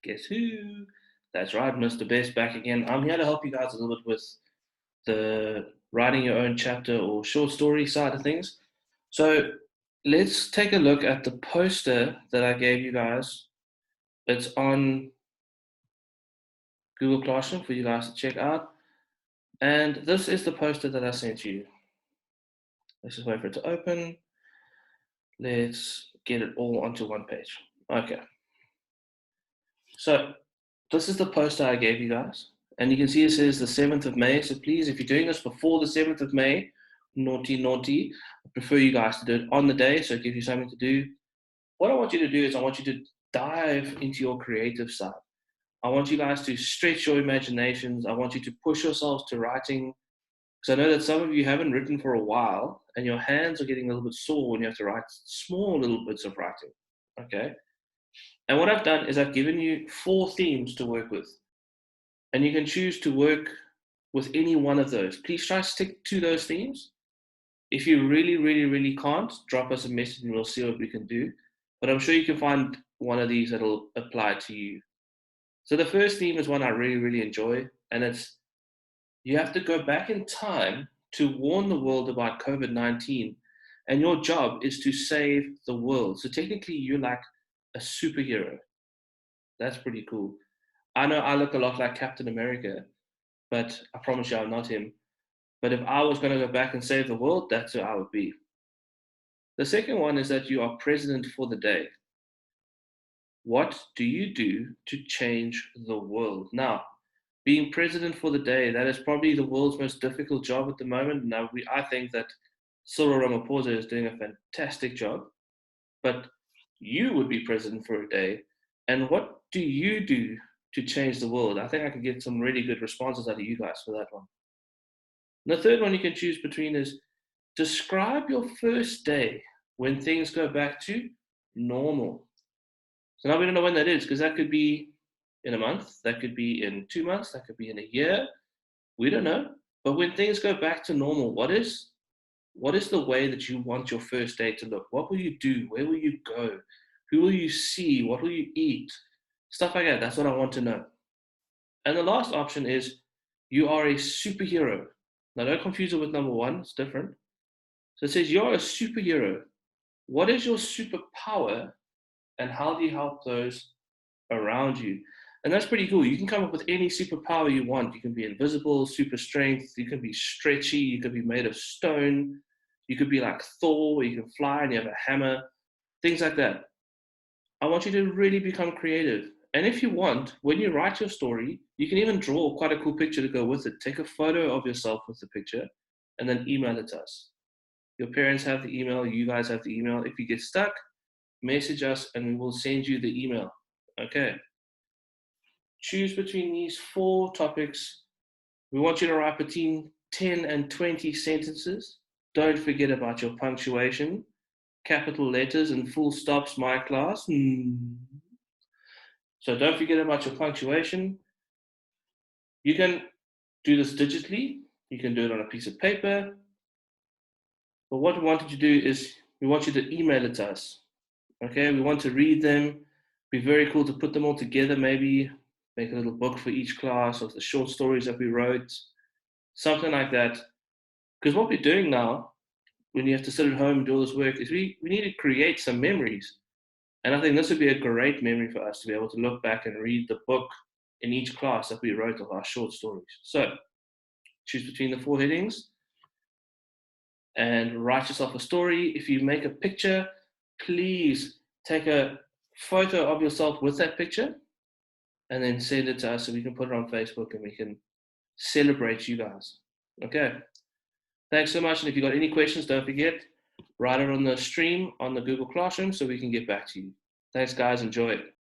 Guess who? That's right, Mr. Best back again. I'm here to help you guys a little bit with the writing your own chapter or short story side of things. So let's take a look at the poster that I gave you guys. It's on Google Classroom for you guys to check out. And this is the poster that I sent you. Let's just wait for it to open. Let's get it all onto one page. Okay. So this is the poster I gave you guys. And you can see it says the 7th of May. So please, if you're doing this before the 7th of May, naughty, naughty, I prefer you guys to do it on the day so it gives you something to do. What I want you to do is I want you to dive into your creative side. I want you guys to stretch your imaginations. I want you to push yourselves to writing. Because I know that some of you haven't written for a while and your hands are getting a little bit sore when you have to write small little bits of writing. Okay. And what I've done is I've given you 4 themes to work with. And you can choose to work with any one of those. Please try to stick to those themes. If you really, really, really can't, drop us a message and we'll see what we can do. But I'm sure you can find one of these that'll apply to you. So the first theme is one I really, really enjoy, and it's you have to go back in time to warn the world about COVID-19, and your job is to save the world. So technically, you're like a superhero. That's pretty cool. I know I look a lot like Captain America, but I promise you I'm not him. But if I was going to go back and save the world, that's who I would be. The second one is that you are president for the day. What do you do to change the world? Now, being president for the day, that is probably the world's most difficult job at the moment. Now, I think that Cyril Ramaphosa is doing a fantastic job, but you would be president for a day. And what do you do to change the world? I think I could get some really good responses out of you guys for that one. And the third one you can choose between is describe your first day when things go back to normal. So now we don't know when that is because that could be in a month, that could be in 2 months, that could be in a year. We don't know. But when things go back to normal, what is the way that you want your first day to look? What will you do? Where will you go? Who will you see? What will you eat? Stuff like that. That's what I want to know. And the last option is you are a superhero. Now, don't confuse it with number one, it's different. So it says you're a superhero. What is your superpower and how do you help those around you? And that's pretty cool. You can come up with any superpower you want. You can be invisible, super strength, you can be stretchy, you could be made of stone, you could be like Thor, where you can fly and you have a hammer, things like that. I want you to really become creative. And if you want, when you write your story, you can even draw quite a cool picture to go with it. Take a photo of yourself with the picture and then email it to us. Your parents have the email, you guys have the email. If you get stuck, message us and we will send you the email. Okay. Choose between these 4 topics. We want you to write between 10 and 20 sentences. Don't forget about your punctuation, capital letters and full stops, my class. So don't forget about your punctuation. You can do this digitally. You can do it on a piece of paper. But what we wanted to do is we want you to email it to us. Okay, we want to read them. Be very cool to put them all together, maybe make a little book for each class of the short stories that we wrote, something like that. Because what we're doing now, when you have to sit at home and do all this work, is we need to create some memories. And I think this would be a great memory for us to be able to look back and read the book in each class that we wrote of our short stories. So choose between the 4 headings and write yourself a story. If you make a picture, please take a photo of yourself with that picture and then send it to us so we can put it on Facebook and we can celebrate you guys. Okay. Thanks so much. And if you've got any questions, don't forget, write it on the stream on the Google Classroom so we can get back to you. Thanks, guys. Enjoy it.